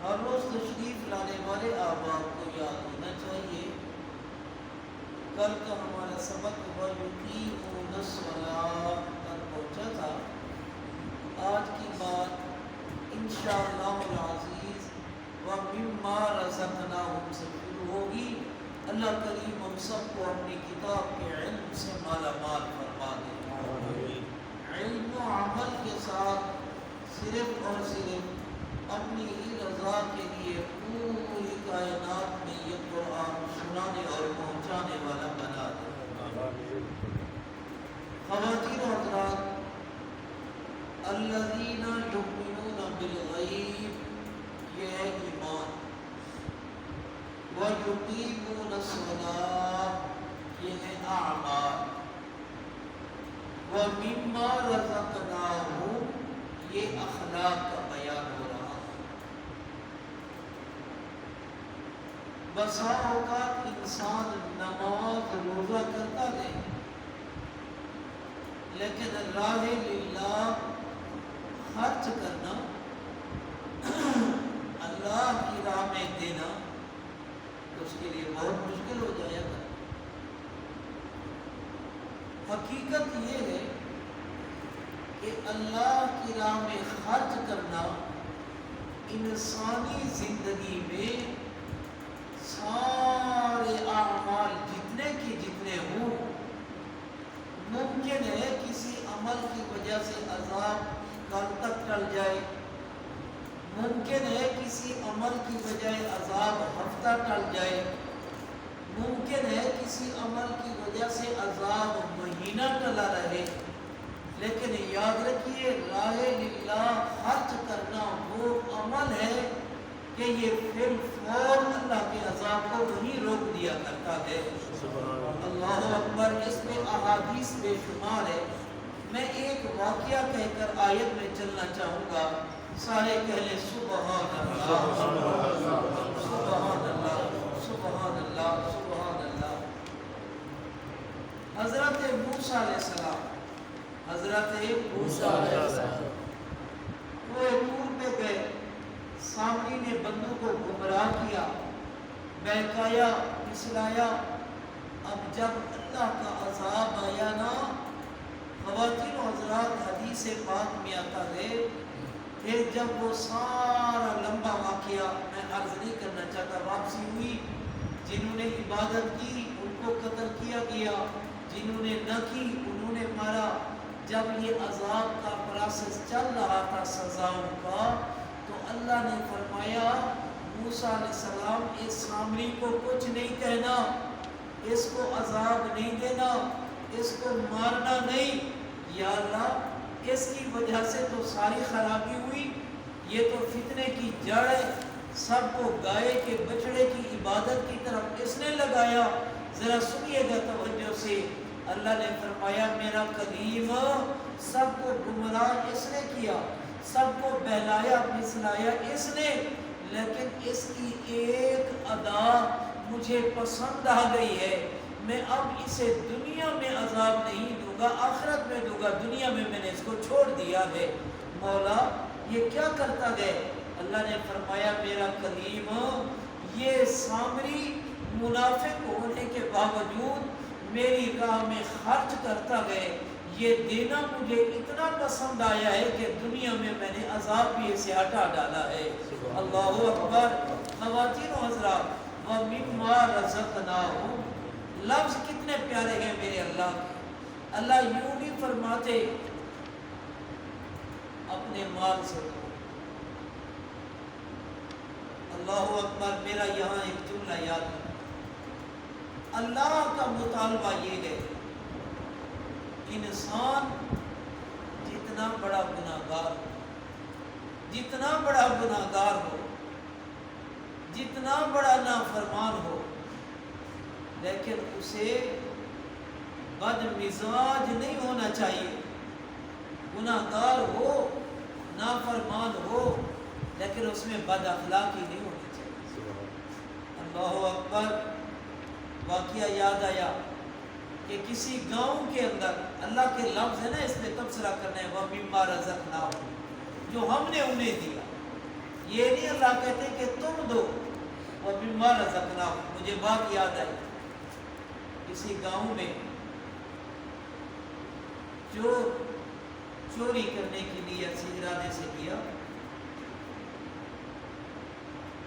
ہر روز تشریف لانے والے احباب کو یاد ہونا چاہیے کل کا ہمارا سبق وَيُقِيمُونَ الصَّلَاةَ تک پہنچا تھا۔ آج کی بات انشاءاللہ العزیز وَمِمَّا رَزَقْنَاهُمْ سے شروع ہوگی۔ اللہ کریم ہم سب کو اپنی کتاب کے علم سے مالا مال فرما دے، علم و عمل کے ساتھ صرف اور صرف اپنی ہی رضا کے لیے پوری کائنات میں یہ قرآن سنانے اور پہنچانے والا بنا دے۔ خواتین و حضرات، الذین یؤمنون بالغیب یہ ہے ایمان، وَيُقِيمُونَ الصَّلَاةَ یہ ہے اعمال، وَمِمَّا رَزَقْنَاهُمْ یہ اخلاق کا بیان ہو رہا ہے۔ بسا اوقات انسان نماز روزہ کرتا ہے لیکن راہ للہ خرچ کرنا، اللہ کی راہ میں دینا اس کے لیے بہت مشکل ہو جائے گا۔ حقیقت یہ ہے کہ اللہ کی راہ میں خرچ کرنا انسانی زندگی میں سارے اعمال جتنے کے جتنے ہوں، ممکن ہے کسی عمل کی وجہ سے عذاب کل تک ٹل جائے، ممکن ہے کسی عمل کی بجائے عذاب ہفتہ ٹل جائے، ممکن ہے کسی عمل کی وجہ سے عذاب مہینہ ٹلا رہے، لیکن یاد رکھیے راہ للہ خرچ کرنا وہ عمل ہے کہ یہ فی الفور اللہ کے عذاب کو وہیں روک دیا کرتا ہے۔ اللہ اکبر، اس میں احادیث بے شمار ہے۔ میں ایک واقعہ کہہ کر آیت میں چلنا چاہوں گا، سارے کہلیں سبحان اللہ سبحان اللہ سبحان اللہ سبحان اللہ۔ حضرت موسیٰ علیہ السلام وہ طور پہ گئے، سامری نے بندوں کو گمراہ کیا، بہکایا، پھسلایا۔ اب جب اللہ کا عذاب آیا نا، خواتین و حضرات حدیث پاک میں آتا ہے، پھر جب وہ سارا لمبا واقعہ میں عرض نہیں کرنا چاہتا، واپسی ہوئی، جنہوں نے عبادت کی ان کو قتل کیا گیا، جنہوں نے نہ کی انہوں نے مارا۔ جب یہ عذاب کا پروسیس چل رہا تھا سزاؤں کا، تو اللہ نے فرمایا موسیٰ علیہ السلام اس سامری کو کچھ نہیں کہنا، اس کو عذاب نہیں دینا، اس کو مارنا نہیں۔ یا اللہ، اس کی وجہ سے تو ساری خرابی ہوئی، یہ تو فتنے کی جڑ ہے، سب کو گائے کے بچڑے کی عبادت کی طرف اس نے لگایا۔ ذرا سنیے گا توجہ سے، اللہ نے فرمایا میرا کلیم سب کو گمراہ اس نے کیا، سب کو بہلایا پھسلایا اس نے، لیکن اس کی ایک ادا مجھے پسند آ گئی ہے، میں اب اسے دنیا میں عذاب نہیں دوں گا، آخرت میں دوں گا، دنیا میں میں نے اس کو چھوڑ دیا ہے۔ مولا یہ کیا کرتا گئے؟ اللہ نے فرمایا میرا کلیم یہ سامری منافق ہونے کے باوجود میری راہ میں خرچ کرتا گئے، یہ دینا مجھے اتنا پسند آیا ہے کہ دنیا میں میں نے عذاب بھی اسے ہٹا ڈالا ہے۔ اللہ اکبر۔ خواتین و حضرات، وَمِمَّا رَزَقْنَاهُمْ لفظ کتنے پیارے ہیں میرے اللہ کے۔ اللہ یوں نہیں فرماتے اپنے مال سے دو۔ اللہ اکبر۔ میرا یہاں ایک جملہ یاد ہے، اللہ کا مطالبہ یہ ہے، انسان جتنا بڑا گناہگار ہو، جتنا بڑا گناہگار ہو، جتنا بڑا نافرمان ہو، لیکن اسے بد مزاج نہیں ہونا چاہیے۔ گناہگار ہو، نافرمان ہو، لیکن اس میں بد اخلاقی نہیں ہونی چاہیے۔ اللہ اکبر۔ واقعہ یاد آیا کہ کسی گاؤں کے اندر، اللہ کے لفظ ہے نا، اس میں تبصرہ کرنا ہے، وَمِمَّا رَزَقْنَاهُمْ جو ہم نے انہیں دیا۔ یہ نہیں اللہ کہتے کہ تم دو، وَمِمَّا رَزَقْنَاهُمْ۔ مجھے بات یاد آئی، کسی گاؤں میں چوری کرنے کی نیت سے، ارادے سے کیا،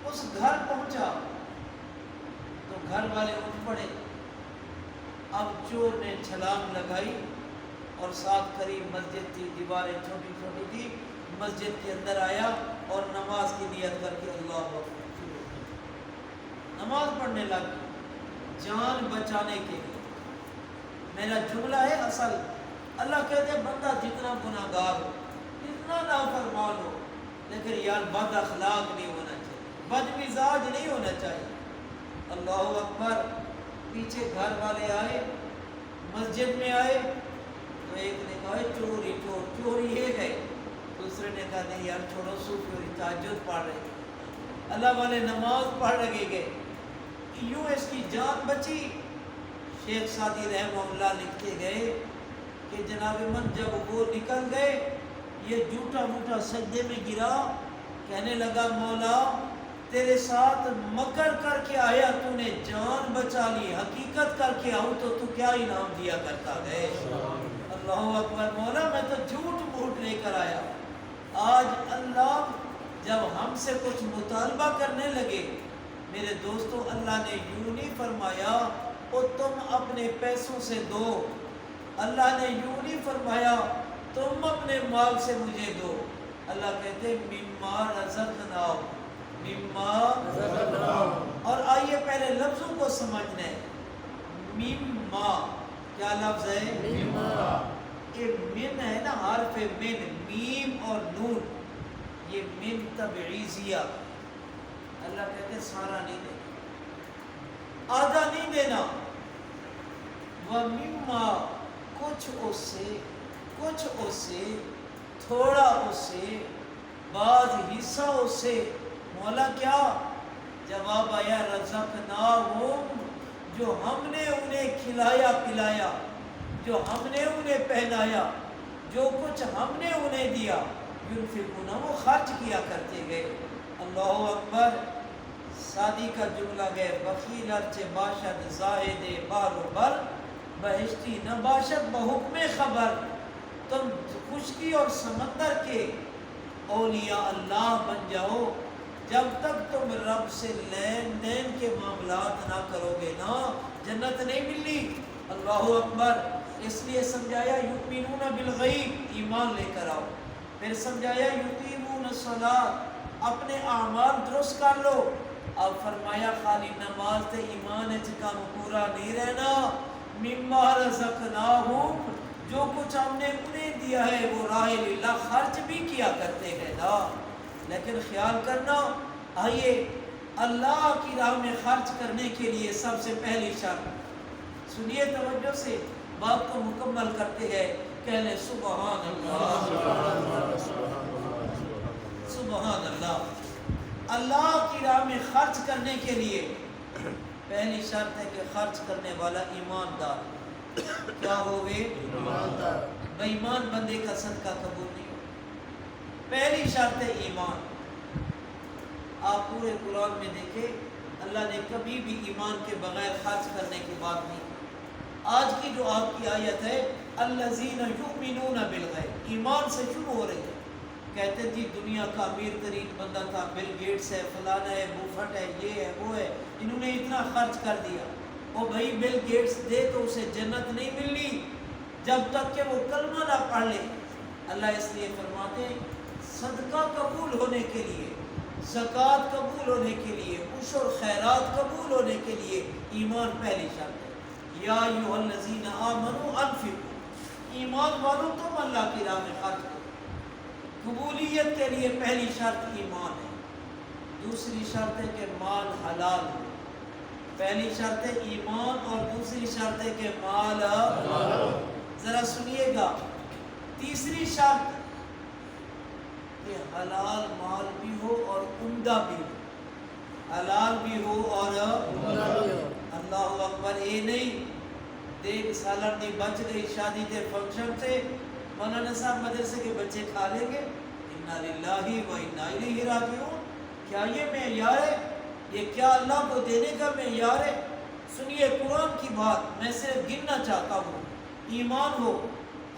اس گھر پہنچا تو گھر والے اٹھ پڑے۔ اب چور نے چھلانگ لگائی اور ساتھ قریب مسجد تھی، دیواریں چھوٹی چھوٹی تھی، مسجد کے اندر آیا اور نماز کی نیت کر کے اللہ اکبر نماز پڑھنے لگا جان بچانے کے لیے۔ میرا جملہ ہے اصل، اللہ کہتے ہیں بندہ جتنا گناہ گار ہو، جتنا نافرمان ہو، لیکن یار بد اخلاق نہیں ہونا چاہیے، بد مزاج نہیں ہونا چاہیے۔ اللہ اکبر، پیچھے گھر والے آئے، مسجد میں آئے تو ایک نے کہا چوری چوری یہ ہے، دوسرے نے کہا نہیں یار چھوڑو، صوفی تہجد پڑھ رہے، اللہ والے نماز پڑھ لگے گئے، یوں اس کی جان بچی۔ شیخ سعدی رحمہ اللہ لکھتے گئے کہ جناب من جب وہ نکل گئے، یہ جھوٹا موٹا سجدے میں گرا، کہنے لگا مولا تیرے ساتھ مکر کر کے آیا، تو نے جان بچا لی، حقیقت کر کے آؤں تو کیا انعام دیا کرتا ہے۔ اللہ اکبر، مولا میں تو جھوٹ موٹ لے کر آیا، آج اللہ جب ہم سے کچھ مطالبہ کرنے لگے، میرے دوستو اللہ نے یوں نہیں فرمایا او تم اپنے پیسوں سے دو، اللہ نے یوں نہیں فرمایا تم اپنے مال سے مجھے دو، اللہ کہتے مما رزقناہم، مما رزقناہم۔ اور آئیے پہلے لفظوں کو سمجھنے، مما کیا لفظ ہے؟ مما، یہ من ہے نا، حرف من، میم اور نون، یہ من تبعیضیہ، اللہ کہتے ہیں سارا نہیں دینا، آدھا نہیں دینا، وَمِمَّا کچھ اس سے، تھوڑا اس سے، بعض حصہ اس سے۔ مولا کیا جواب آیا؟ رزقناہم، جو ہم نے انہیں کھلایا پلایا، جو ہم نے انہیں پہنایا، جو کچھ ہم نے انہیں دیا، ينفقون، وہ خرچ کیا کرتے گئے۔ اللہ اکبر، سادی کا جملہ گئے، بخیل ارچے باشد زاہد بار و بر، بہشتی نہ باشد بحکم خبر۔ تم خشکی اور سمندر کے اولیاء اللہ بن جاؤ، جب تک تم رب سے لین دین کے معاملات نہ کرو گے نا، جنت نہیں ملی۔ اللہ اکبر، اس لیے سمجھایا یؤمنون بالغیب، ایمان لے کر آؤ، پھر سمجھایا یقیمون الصلاۃ، اپنے اعمال درست کر لو، اب فرمایا خالی نماز تے ایمان کام پورا نہیں رہنا، مما رزقناہم، جو کچھ ہم نے انہیں دیا ہے وہ راہ اللہ خرچ بھی کیا کرتے ہیں نا، لیکن خیال کرنا، آئیے اللہ کی راہ میں خرچ کرنے کے لیے سب سے پہلی شرط، سنیے توجہ سے، بات کو مکمل کرتے ہیں، کہنے سبحان اللہ، سبحان اللہ۔ اللہ کی راہ میں خرچ کرنے کے لیے پہلی شرط ہے کہ خرچ کرنے والا ایماندار، کیا ہوگے؟ ایماندار۔ بے ایمان بندے کا صدقہ قبول نہیں ہوگا، پہلی شرط ہے ایمان۔ آپ پورے قرآن میں دیکھیں اللہ نے کبھی بھی ایمان کے بغیر خرچ کرنے کی بات نہیں کی۔ آج کی جو آپ کی آیت ہے الذین یؤمنون بالغیب، ایمان سے شروع ہو رہی ہے، کہتے جی دنیا کا امیر ترین بندہ تھا، بل گیٹس ہے، فلانا ہے، بوفٹ ہے، یہ ہے، وہ ہے، انہوں نے اتنا خرچ کر دیا۔ وہ بھائی بل گیٹس دے تو اسے جنت نہیں ملنی جب تک کہ وہ کلمہ نہ پڑھ لے۔ اللہ اس لیے فرماتے ہیں صدقہ قبول ہونے کے لیے، زکوٰۃ قبول ہونے کے لیے، عشر خیرات قبول ہونے کے لیے ایمان پہلی شرط ہے۔ یا ایھا الذین آمنوا انفقوا، ایمان والو تم اللہ کی راہ میں خرچ کرو۔ قبولیت کے لیے پہلی شرط ایمان ہے، دوسری شرط ہے کہ مال حلال ہو۔ پہلی شرط ہے ایمان اور دوسری شرط ہے کہ مال حلال۔ ذرا سنیے گا، تیسری شرط کہ حلال مال بھی ہو اور عمدہ بھی ہو، حلال بھی ہو اور عمدہ بھی ہو۔ اللہ اکبر، یہ نہیں دیکھ سالن دی بچ گئی شادی کے فنکشن سے، مولانا صاحب مدرسے کے بچے کھا لیں گے، انا للہ و انا الیہ راجعون، کیا یہ معیار ہے؟ یہ کیا اللہ کو دینے کا معیار ہے؟ سنیے قرآن کی بات، میں صرف گننا چاہتا ہوں۔ ایمان ہو،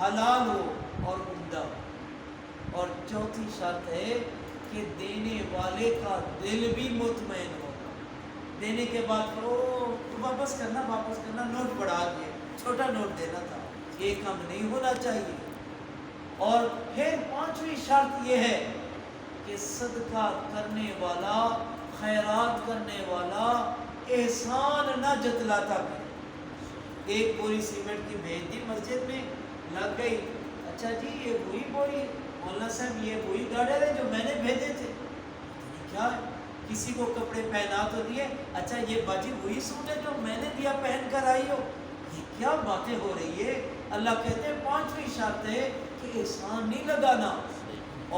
حلال ہو اور عمدہ ہو۔ اور چوتھی شرط ہے کہ دینے والے کا دل بھی مطمئن ہوگا۔ دینے کے بعد واپس کرنا نوٹ بڑھا دیا، چھوٹا نوٹ دینا تھا، یہ کم نہیں ہونا چاہیے۔ اور پھر پانچویں شرط یہ ہے کہ صدقہ کرنے والا، خیرات کرنے والا احسان نہ جتلاتا بھی۔ ایک بوری سیمنٹ کی بھیج دی مسجد میں، لگ گئی، اچھا جی یہ وہی بوری، مولانا صاحب یہ وہی گاڑر ہے جو میں نے بھیجے تھے؟ کیا ہے؟ کسی کو کپڑے پہنا تو دیے، اچھا یہ باجی وہی سوٹ ہے جو میں نے دیا پہن کر آئی ہو؟ یہ کیا باتیں ہو رہی ہے؟ اللہ کہتے ہیں پانچویں شرط ہے کہ احسان نہیں لگانا۔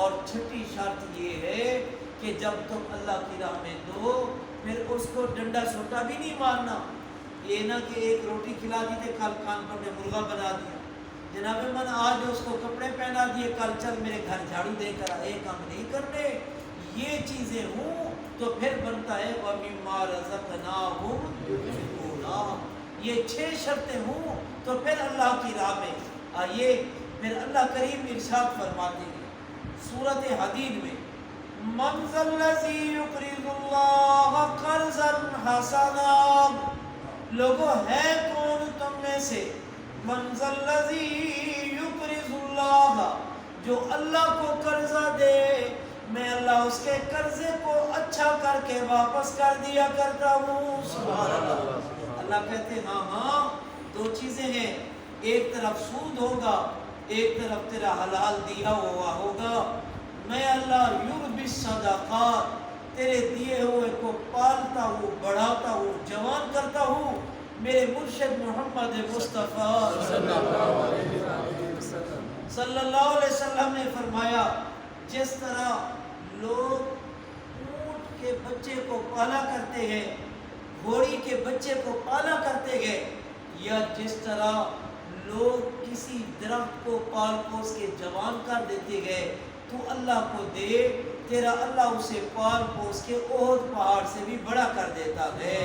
اور چھٹی شرط یہ ہے کہ جب تم اللہ کی راہ میں دو پھر اس کو ڈنڈا سوٹا بھی نہیں مارنا۔ یہ نہ کہ ایک روٹی کھلا دی تھے، کل کان پر نے مرغا بنا دیا، جناب من آج اس کو کپڑے پہنا دیے، کل چل میرے گھر جھاڑو دے کر آئے، کام نہیں کرنے۔ یہ چیزیں ہوں تو پھر بنتا ہے وَمِمَّا رَزَقْنَاهُمْ يُنْفِقُونَ۔ یہ 6 شرطیں ہوں تو پھر اللہ کی راہ میں آئیے۔ پھر اللہ کریم ارشاد فرماتے ہیں سورۃ حدید میں، مَنْ ذَا الَّذِي يُقْرِضُ اللَّهَ قَرْضًا حَسَنًا۔ لوگوں ہے کون تم میں سے، مَنْ ذَا الَّذِي يُقْرِضُ اللَّهَ، جو اللہ کو قرضہ دے، میں اللہ اس کے قرضے کو اچھا کر کے واپس کر دیا کرتا ہوں۔ سبحان اللہ۔ اللہ کہتے ہیں ہاں 2 چیزیں ہیں، ایک طرف سود ہوگا، ایک طرف تیرا حلال دیا ہوا ہوگا۔ میں اللہ یربی الصدقات، تیرے دیے ہوئے کو پالتا ہوں، بڑھاتا ہوں، جوان کرتا ہوں۔ میرے مرشد محمد مصطفیٰ صلی اللہ علیہ وسلم نے فرمایا، جس طرح لوگ اونٹ کے بچے کو پالا کرتے ہیں، گھوڑی کے بچے کو پالا کرتے ہیں، یا جس طرح لوگ کسی درخت کو پال پوس کے جوان کر دیتے گئے، تو اللہ کو دے، تیرا اللہ اسے پال پوس کے احد پہاڑ سے بھی بڑا کر دیتا ہے۔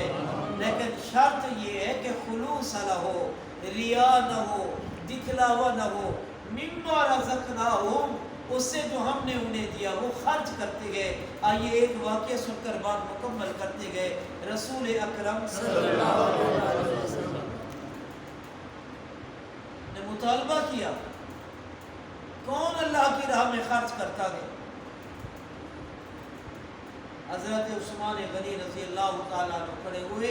لیکن شرط یہ ہے کہ خلوص نہ ہو، ریا نہ ہو، دکھلاوا نہ ہو۔ مما رزقناہم، اس سے جو ہم نے انہیں دیا وہ خرچ کرتے گئے۔ آئیے ایک واقعہ سن کر بات مکمل کرتے گئے۔ رسول اکرم صلی اللہ علیہ وسلم نے مطالبہ کیا، کون اللہ کی راہ میں خرچ کرتا گیا؟ حضرت عثمان غنی رضی اللہ تعالیٰ عنہ کھڑے ہوئے،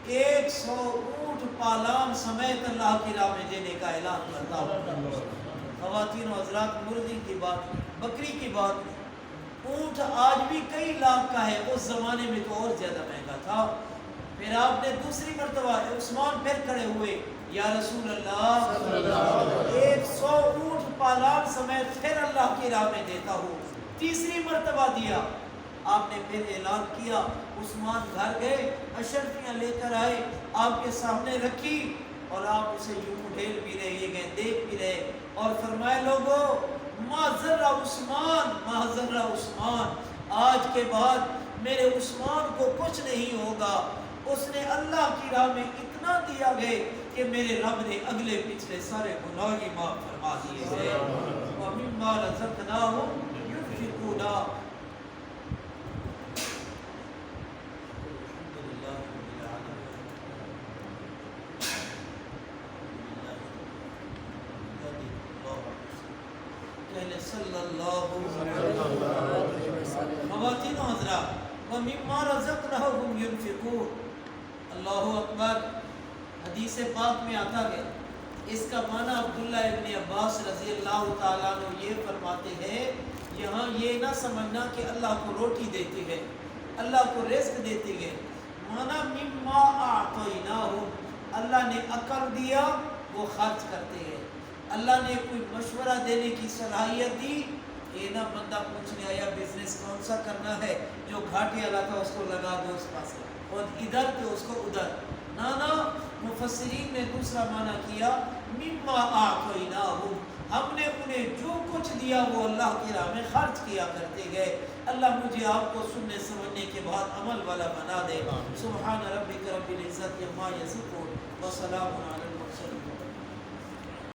100 اونٹ پالان سمیت اللہ کی راہ میں دینے کا اعلان کرتا ہوں۔ خواتین و حضرات، مرغی کی بات نہیں، بکری کی بات نہیں، اونٹ آج بھی کئی لاکھ کا ہے، اس زمانے میں تو اور زیادہ مہنگا تھا۔ پھر آپ نے دوسری مرتبہ عثمان پھر کھڑے ہوئے، یا رسول اللہ 100 اونٹ پالان سمیت پھر اللہ کی راہ میں دیتا ہوں۔ تیسری مرتبہ دیا، آپ نے پھر اعلان کیا۔ عثمان گھر گئے، اشرفیاں لے کر آئے، آپ کے سامنے رکھی، اور آپ اسے یوں ڈھیل بھی رہے، یہ گئے دیکھ بھی رہے، اور فرمائے لوگوں ما ذرہ عثمان، ما ذرہ عثمان، آج کے بعد میرے عثمان کو کچھ نہیں ہوگا، اس نے اللہ کی راہ میں اتنا دیا گئے کہ میرے رب نے اگلے پچھلے سارے گناہ ہی معاف فرما دیے ہیں۔ وَمِمَّا رَزَقْنَاهُمْ يُنْفِقُونَ۔ صلی اللہ علیہ وسلم۔ خواتین و حضرات، وَمِمَّا رَزَقْنَاهُمْ يُنْفِقُونَ۔ اللہ اکبر۔ حدیث پاک میں آتا ہے، اس کا معنی عبداللہ ابن عباس رضی اللہ تعالیٰ عنہ یہ فرماتے ہیں، یہاں یہ نہ سمجھنا کہ اللہ کو روٹی دیتے ہیں، اللہ کو رزق دیتے ہیں، معنی مِمَّا أَعْطَيْنَاهُمْ، اللہ نے عقل دیا وہ خرچ کرتے ہیں، اللہ نے کوئی مشورہ دینے کی صلاحیت دی، یہ نہ بندہ پوچھنے آیا بزنس کون سا کرنا ہے، جو گھاٹے والا تھا اس کو لگا دو اس پاس، اور ادھر تو اس کو ادھر، نہ مفسرین نے دوسرا معنی کیا، مما أعطيناهم، ہم نے انہیں جو کچھ دیا وہ اللہ کی راہ میں خرچ کیا کرتے گئے۔ اللہ مجھے آپ کو سننے سمجھنے کے بعد عمل والا بنا دے. سبحان ربک رب العزت عما یصفون وسلام علی